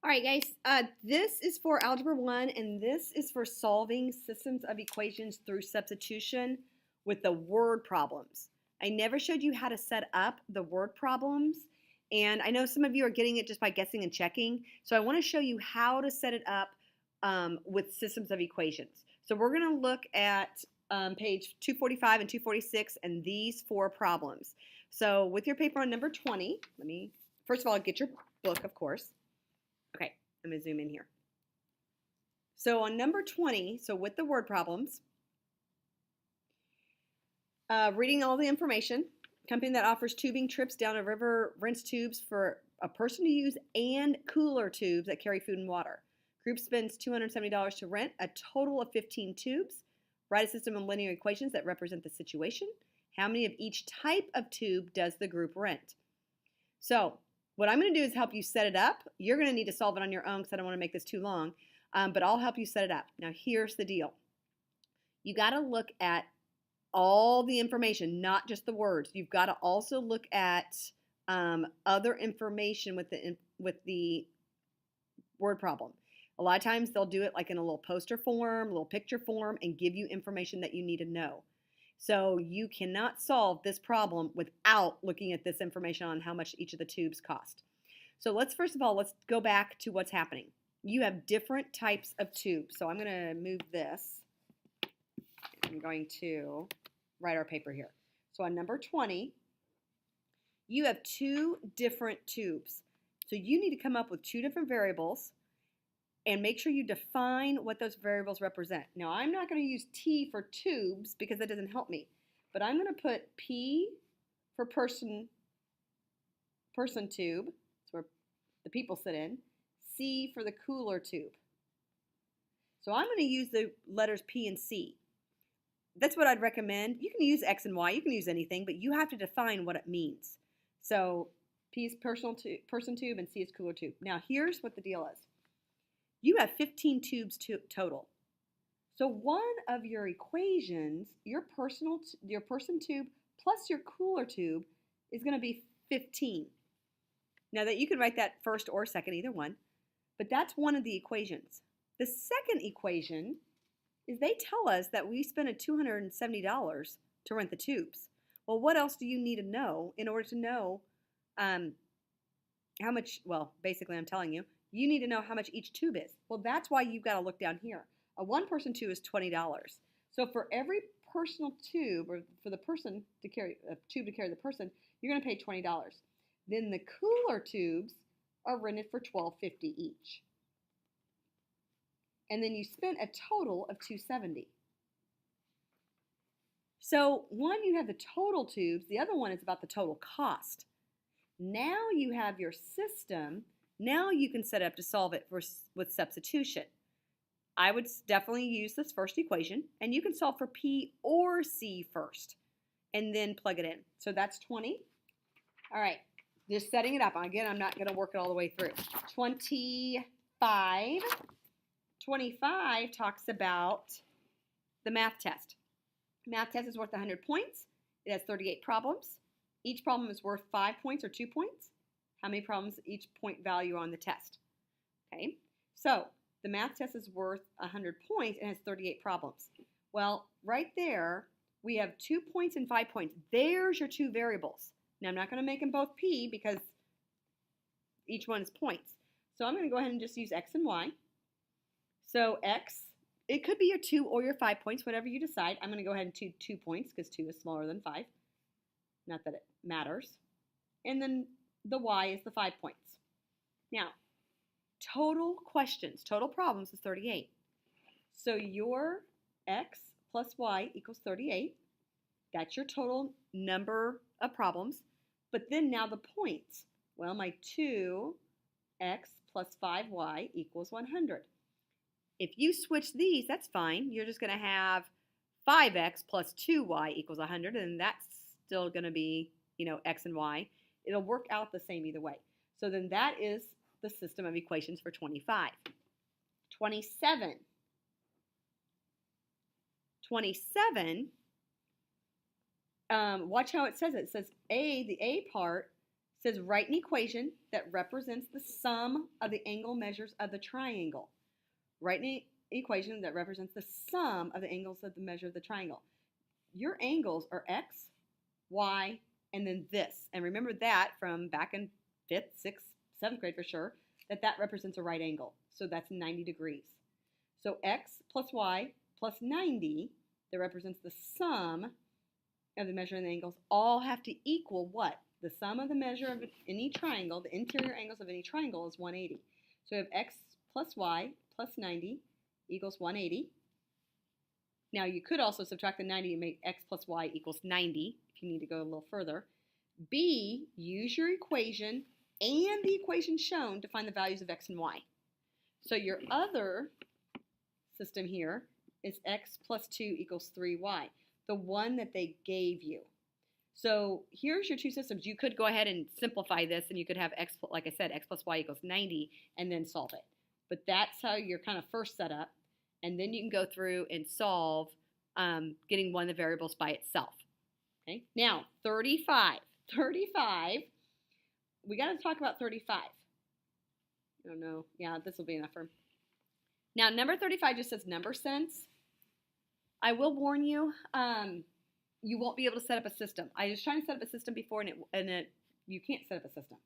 All right, guys, this is for Algebra 1, and this is for solving systems of equations through substitution with the word problems. I never showed you how to set up the word problems, and I know some of you are getting it just by guessing and checking, so I want to show you how to set it up with systems of equations. So we're going to look at page 245 and 246 and these four problems. So with your paper on number 20, first of all, get your book, of course. Okay, I'm going to zoom in here. So on number 20, so with the word problems, reading all the information, company that offers tubing trips down a river rents tubes for a person to use and cooler tubes that carry food and water. Group spends $270 to rent a total of 15 tubes. Write a system of linear equations that represent the situation. How many of each type of tube does the group rent? So what I'm going to do is help you set it up. You're going to need to solve it on your own because I don't want to make this too long, but I'll help you set it up. Now, here's the deal. You got to look at all the information, not just the words. You've got to also look at other information with the word problem. A lot of times they'll do it like in a little poster form, a little picture form, and give you information that you need to know. So you cannot solve this problem without looking at this information on how much each of the tubes cost. So first of all, let's go back to what's happening. You have different types of tubes. So I'm going to move this. I'm going to write our paper here. So on number 20, you have two different tubes. So you need to come up with two different variables and make sure you define what those variables represent. Now, I'm not going to use T for tubes because that doesn't help me, but I'm going to put P for person tube, that's where the people sit in, C for the cooler tube. So I'm going to use the letters P and C. That's what I'd recommend. You can use X and Y, you can use anything, but you have to define what it means. So P is person tube and C is cooler tube. Now, here's what the deal is. You have 15 tubes total. So one of your equations, your person tube plus your cooler tube is going to be 15. Now that you can write that first or second, either one, but that's one of the equations. The second equation is they tell us that we spent $270 to rent the tubes. Well, what else do you need to know in order to know how much, well, basically I'm telling you, you need to know how much each tube is. Well, that's why you've got to look down here. A one-person tube is $20. So for every personal tube, or for the person to carry a tube to carry the person, you're going to pay $20. Then the cooler tubes are rented for $12.50 each. And then you spent a total of $270. So one, you have the total tubes. The other one is about the total cost. Now you have your system. Now you can set up to solve it with substitution. I would definitely use this first equation, and you can solve for P or C first, and then plug it in. So that's 20. All right, just setting it up. Again, I'm not going to work it all the way through. 25. 25 talks about the math test. Math test is worth 100 points. It has 38 problems. Each problem is worth 5 points or 2 points. How many problems each point value on the test? Okay, so the math test is worth 100 points and has 38 problems. Well, right there, we have 2 points and 5 points. There's your two variables. Now, I'm not going to make them both P because each one is points. So I'm going to go ahead and just use X and Y. So X, it could be your 2 or your 5 points, whatever you decide. I'm going to go ahead and do 2 points because 2 is smaller than 5. Not that it matters. And then the Y is the 5 points. Now, total questions, total problems is 38. So your X plus Y equals 38. That's your total number of problems. But then now the points. Well, my 2X plus 5Y equals 100. If you switch these, that's fine. You're just going to have 5X plus 2Y equals 100, and that's still going to be, X and Y. It'll work out the same either way. So then that is the system of equations for 25. 27. 27, watch how it says it. It says the A part It says write an equation that represents the sum of the angle measures of the triangle. Write an equation that represents the sum of the angles of the measure of the triangle. Your angles are x, y, and then this. And remember that from back in 5th, 6th, 7th grade for sure, that represents a right angle. So that's 90 degrees. So x plus y plus 90, that represents the sum of the measure and the angles, all have to equal what? The sum of the measure of any triangle, the interior angles of any triangle is 180. So we have x plus y plus 90 equals 180. Now you could also subtract the 90 and make x plus y equals 90 if you need to go a little further. B, use your equation and the equation shown to find the values of x and y. So your other system here is x plus 2 equals 3y, the one that they gave you. So here's your two systems. You could go ahead and simplify this, and you could have x, like I said, x plus y equals 90, and then solve it. But that's how you're kind of first set up, and then you can go through and solve getting one of the variables by itself. Okay. Now 35. 35. We got to talk about 35. I don't know. Yeah, this will be enough for. Now number 35 just says number sense. I will warn you. You won't be able to set up a system. I was trying to set up a system before, and you can't set up a system.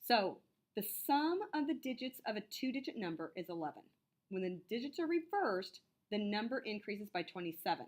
So the sum of the digits of a two-digit number is 11. When the digits are reversed, the number increases by 27.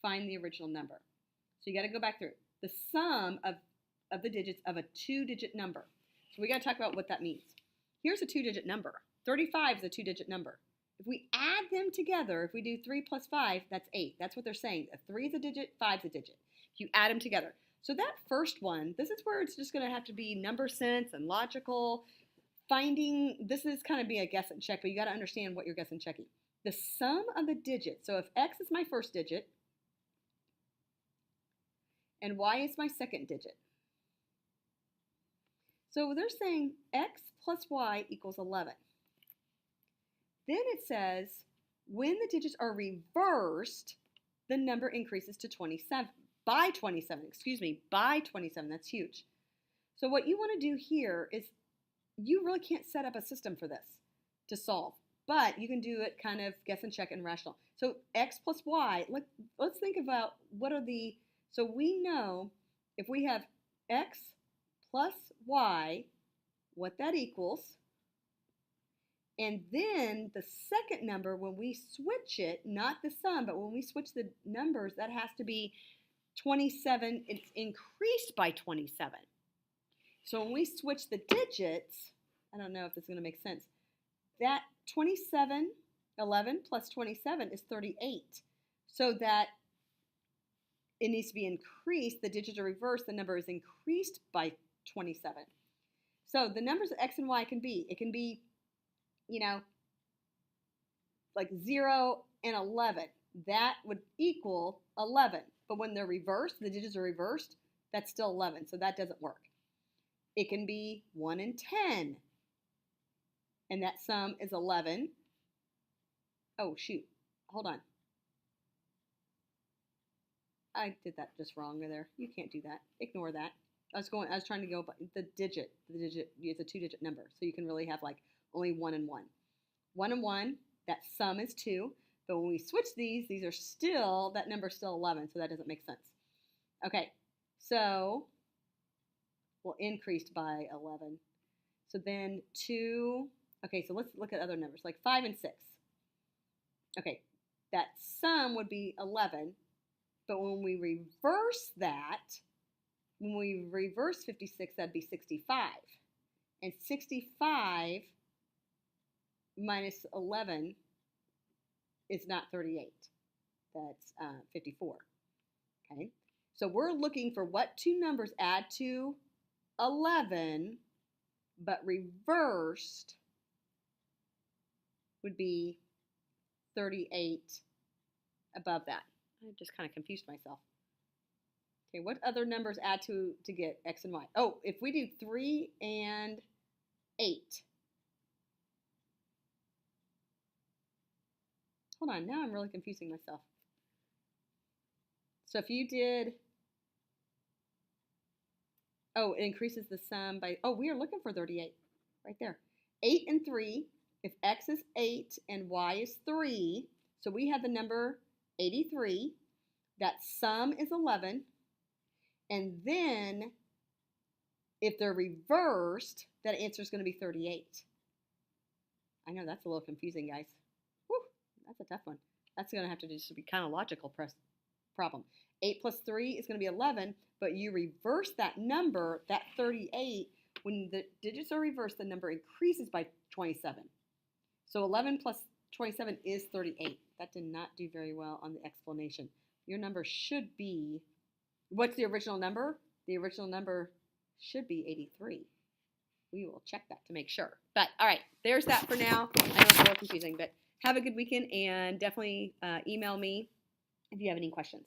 Find the original number. So you got to go back through. The sum of the digits of a two-digit number. So we got to talk about what that means. Here's a two-digit number. 35 is a two-digit number. If we add them together, if we do 3 plus 5, that's 8. That's what they're saying. A 3 is a digit, 5 is a digit. If you add them together. So that first one, this is where it's just going to have to be number sense and logical. This is kind of be a guess and check, but you got to understand what you're guessing and checking. The sum of the digits. So if x is my first digit and y is my second digit. So they're saying x plus y equals 11. Then it says, when the digits are reversed, the number increases to 27, by 27, by 27. That's huge. So what you want to do here is, you really can't set up a system for this to solve, but you can do it kind of guess and check and rational. So x plus y, let's think about so we know if we have x plus y, what that equals. And then the second number, when we switch it, not the sum, but when we switch the numbers, that has to be 27. It's increased by 27. So when we switch the digits, I don't know if this is going to make sense. That 11 plus 27 is 38. So that it needs to be increased. The digits are reversed. The number is increased by 27. So the numbers of x and y can be, it can be, like 0 and 11. That would equal 11. But when they're reversed, the digits are reversed, that's still 11. So that doesn't work. It can be 1 and 10. And that sum is 11. Oh, shoot. Hold on. I did that just wrong there. You can't do that. Ignore that. I was trying to go by the digit. The digit is a two-digit number. So you can really have like only 1 and 1. 1 and 1, that sum is 2. But when we switch these are still, that number's still 11. So that doesn't make sense. Okay. So, well, increased by 11. So then 2, okay, so let's look at other numbers, like 5 and 6. Okay, that sum would be 11, but when we reverse that, when we reverse 56, that'd be 65. And 65 minus 11 is not 38. That's 54. Okay, so we're looking for what two numbers add to 11, but reversed would be 38 above that. I just kind of confused myself. Okay, what other numbers add to get x and y? Oh, if we do 3 and 8. Hold on, now I'm really confusing myself. So if you did Oh, it increases the sum by, oh, we are looking for 38 right there. 8 and 3, if x is 8 and y is 3, so we have the number 83, that sum is 11, and then if they're reversed, that answer is going to be 38. I know that's a little confusing, guys. Whew, that's a tough one. That's going to have to just be kind of logical problem. 8 plus 3 is going to be 11, but you reverse that number, that 38, when the digits are reversed, the number increases by 27. So 11 plus 27 is 38. That did not do very well on the explanation. Your number should be, what's the original number? The original number should be 83. We will check that to make sure. But all right, there's that for now. I know it's a little confusing, but have a good weekend and definitely email me if you have any questions.